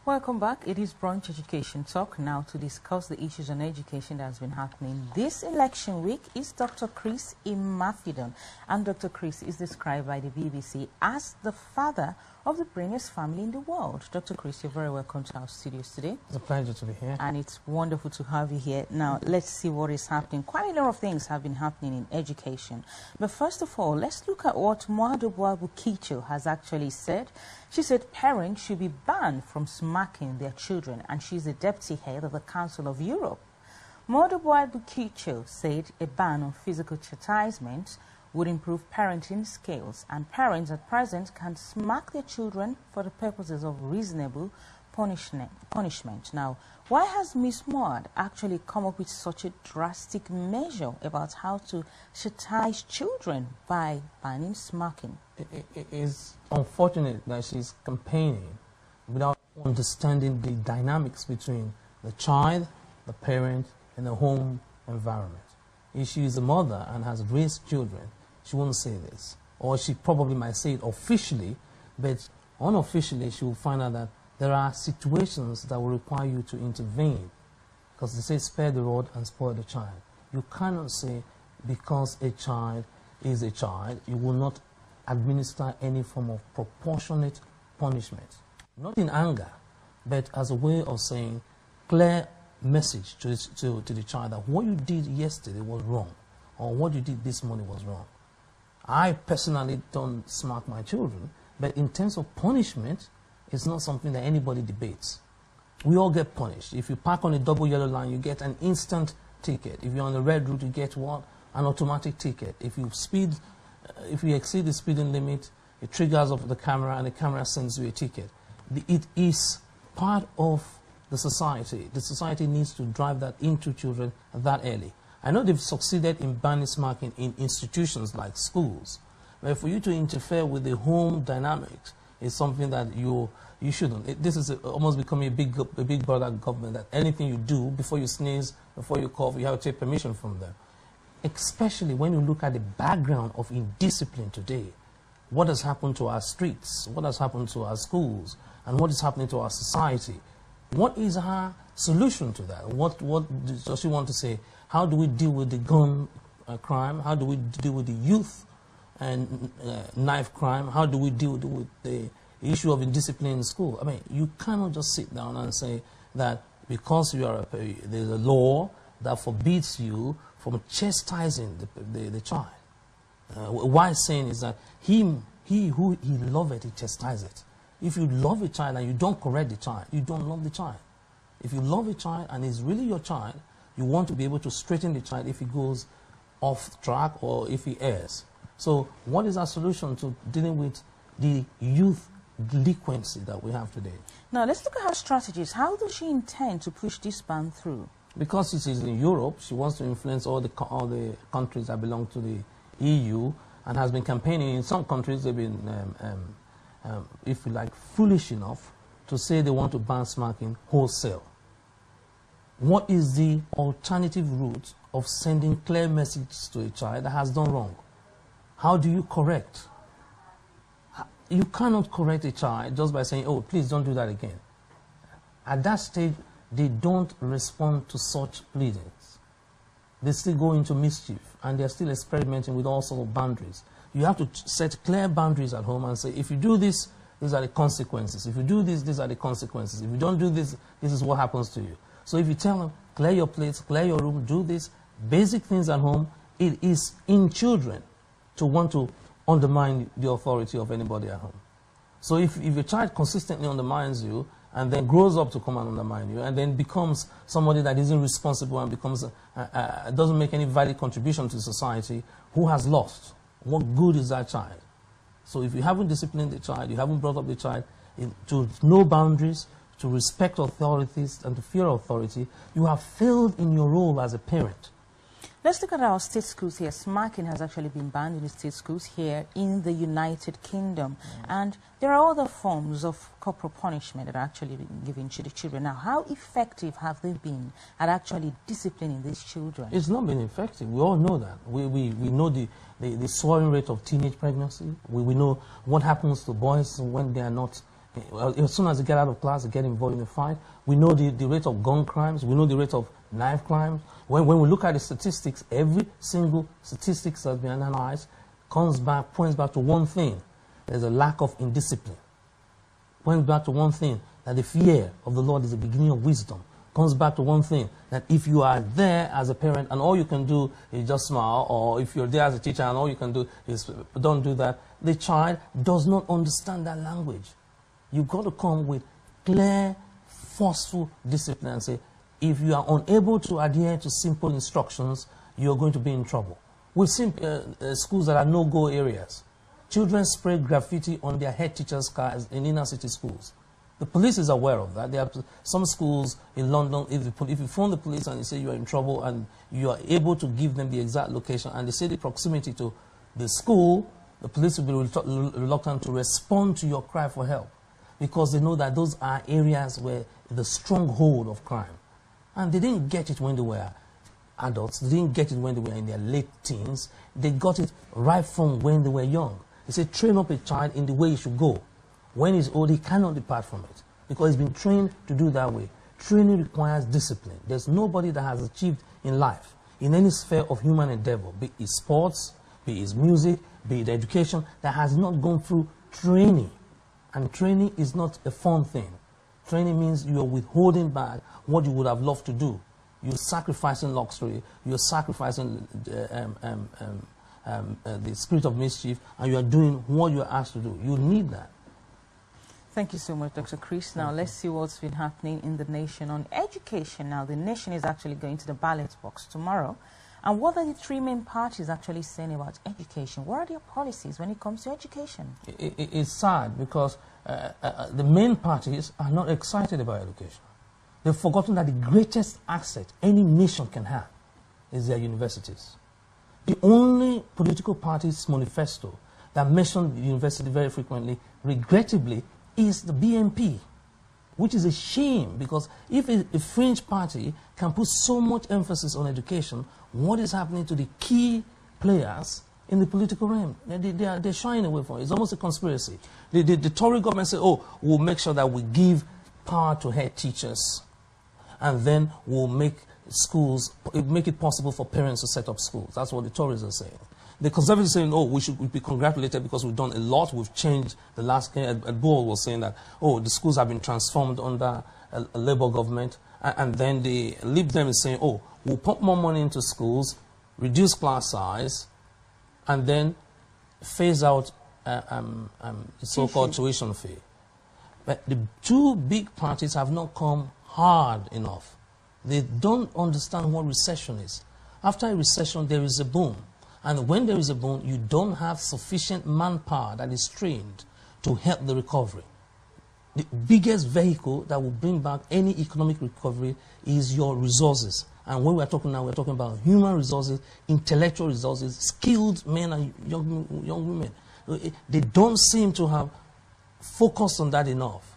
Welcome back. It is Brunch Education Talk. Now to discuss the issues on education that has been happening this election week is Dr. Chris Imafidon. And Dr. Chris is described by the BBC as the father of the brainiest family in the world. Dr. Chris, you're very welcome to our studios today. It's a pleasure to be here. And it's wonderful to have you here. Now, let's see what is happening. Quite a lot of things have been happening in education. But first of all, let's look at what Moadobuabu Kicho has actually said. She said parents should be banned from smacking their children, and she's the deputy head of the Council of Europe. Moadobuabu Kicho said a ban on physical chastisement would improve parenting skills, and parents at present can smack their children for the purposes of reasonable punishment. Now, why has Ms. Moad actually come up with such a drastic measure about how to chastise children by banning smacking? It is unfortunate that she's campaigning without understanding the dynamics between the child, the parent, and the home environment. If she is a mother and has raised children, she won't say this. Or she probably might say it officially, but unofficially she will find out that there are situations that will require you to intervene. Because they say spare the rod and spoil the child. You cannot say because a child is a child, you will not administer any form of proportionate punishment. Not in anger, but as a way of saying clear message to the child that what you did yesterday was wrong, or what you did this morning was wrong. I personally don't smack my children, but in terms of punishment, it's not something that anybody debates. We all get punished. If you park on a double yellow line, you get an instant ticket. If you're on the red route, you get what? An automatic ticket. If you exceed the speeding limit, it triggers off the camera and the camera sends you a ticket. It is part of the society. The society needs to drive that into children that early. I know they've succeeded in banning smacking in institutions like schools, but for you to interfere with the home dynamics is something that you shouldn't. This is almost becoming a big brother government, that anything you do, before you sneeze, before you cough, you have to take permission from them. Especially when you look at the background of indiscipline today. What has happened to our streets? What has happened to our schools? And what is happening to our society? What is her solution to that? What does she want to say? How do we deal with the gun crime? How do we deal with the youth and knife crime? How do we deal with the issue of indiscipline in school? I mean, you cannot just sit down and say that because you are there's a law that forbids you from chastising the child. Why saying is that he who he loveth, he chastises. If you love a child and you don't correct the child, you don't love the child. If you love a child and it's really your child, you want to be able to straighten the child if he goes off track or if he errs. So what is our solution to dealing with the youth delinquency that we have today? Now let's look at her strategies. How does she intend to push this ban through? Because she is in Europe, she wants to influence all the countries that belong to the EU, and has been campaigning. In some countries they've been, if you like, foolish enough to say they want to ban smacking wholesale. What is the alternative route of sending clear messages to a child that has done wrong? How do you correct? You cannot correct a child just by saying, oh, please don't do that again. At that stage, they don't respond to such pleadings. They still go into mischief, and they're still experimenting with all sorts of boundaries. You have to set clear boundaries at home and say, if you do this, these are the consequences. If you do this, these are the consequences. If you don't do this, this is what happens to you. So if you tell them, clear your plates, clear your room, do this, basic things at home, it is in children to want to undermine the authority of anybody at home. So if your child consistently undermines you, and then grows up to come and undermine you, and then becomes somebody that isn't responsible and becomes doesn't make any valid contribution to society, who has lost? What good is that child? So if you haven't disciplined the child, you haven't brought up the child to know boundaries, to respect authorities and to fear authority, you have failed in your role as a parent. Let's look at our state schools here. Smacking has actually been banned in the state schools here in the United Kingdom. And there are other forms of corporal punishment that are actually being given to the children. Now, how effective have they been at actually disciplining these children? It's not been effective. We all know that. We know the soaring rate of teenage pregnancy. We know what happens to boys when they are not Well, as soon as they get out of class, they get involved in a fight. We know the rate of gun crimes. We know the rate of knife crimes. When we look at the statistics, every single statistics that's been analyzed points back to one thing. There's a lack of indiscipline. Points back to one thing, that the fear of the Lord is the beginning of wisdom. Comes back to one thing, that if you are there as a parent and all you can do is just smile, or if you're there as a teacher and all you can do is don't do that, the child does not understand that language. You've got to come with clear, forceful discipline and say, if you are unable to adhere to simple instructions, you're going to be in trouble. We've seen schools that are no-go areas. Children spray graffiti on their head teachers' cars in inner city schools. The police is aware of that. There are some schools in London, if you phone the police and you say you are in trouble and you are able to give them the exact location and they say the proximity to the school, the police will be reluctant to respond to your cry for help because they know that those are areas where the stronghold of crime. And they didn't get it when they were adults. They didn't get it when they were in their late teens. They got it right from when they were young. They say train up a child in the way he should go. When he's old, he cannot depart from it because he's been trained to do that way. Training requires discipline. There's nobody that has achieved in life, in any sphere of human endeavor, be it sports, be it music, be it education, that has not gone through training. And training is not a fun thing. Training means you're withholding back what you would have loved to do. You're sacrificing luxury, you're sacrificing the spirit of mischief, and you are doing what you're asked to do. You need that. Thank you so much, Dr. Chris. Now, let's see what's been happening in the nation on education. Now, the nation is actually going to the ballot box tomorrow. And what are the three main parties actually saying about education? What are their policies when it comes to education? It's sad because the main parties are not excited about education. They've forgotten that the greatest asset any nation can have is their universities. The only political party's manifesto that mentioned the university very frequently, regrettably, is the BNP, which is a shame because if a fringe party can put so much emphasis on education, what is happening to the key players in the political realm? They're shying away from it. It's almost a conspiracy. The Tory government said, oh, we'll make sure that we give power to head teachers and then we'll make schools, make it possible for parents to set up schools. That's what the Tories are saying. The Conservatives are saying, oh, we should be congratulated because we've done a lot. We've changed the last... Bull was saying that, oh, the schools have been transformed under a Labour government. And then the Lib Dem is saying, oh, we'll pump more money into schools, reduce class size, and then phase out the so-called tuition fee. But the two big parties have not come hard enough. They don't understand what recession is. After a recession, there is a boom. And when there is a boom, you don't have sufficient manpower that is trained to help the recovery. The biggest vehicle that will bring back any economic recovery is your resources. And when we're talking now, we're talking about human resources, intellectual resources, skilled men and young women. They don't seem to have focused on that enough.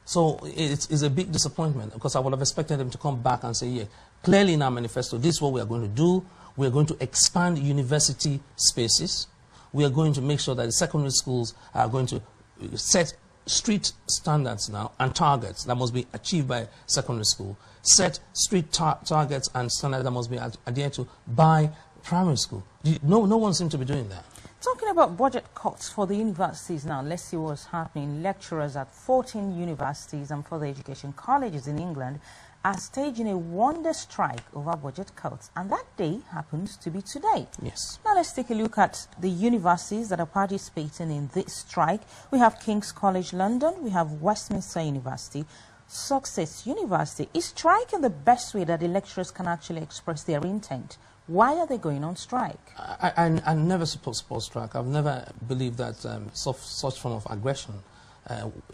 So it's a big disappointment because I would have expected them to come back and say, yeah, clearly in our manifesto, this is what we are going to do. We are going to expand university spaces. We are going to make sure that the secondary schools are going to set street standards now and targets that must be achieved by secondary school. Set street targets and standards that must be adhered to by primary school. No one seems to be doing that. Talking about budget cuts for the universities now, let's see what's happening. Lecturers at 14 universities and further education colleges in England are staging a wonder strike over budget cuts, and that day happens to be today. Yes. Now let's take a look at the universities that are participating in this strike. We have King's College London, we have Westminster University, Sussex University. Is striking the best way that the lecturers can actually express their intent? Why are they going on strike? I never support strike. I've never believed that such form of aggression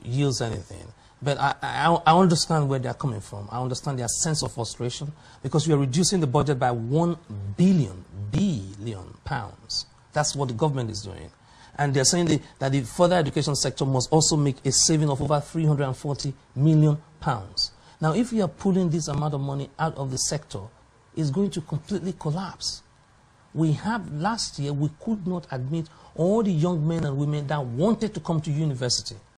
yields anything. But I understand where they're coming from. I understand their sense of frustration because we are reducing the budget by £1 billion pounds. That's what the government is doing. And they're saying that the further education sector must also make a saving of over £340 million. Now, if you are pulling this amount of money out of the sector, it's going to completely collapse. Last year, we could not admit all the young men and women that wanted to come to university.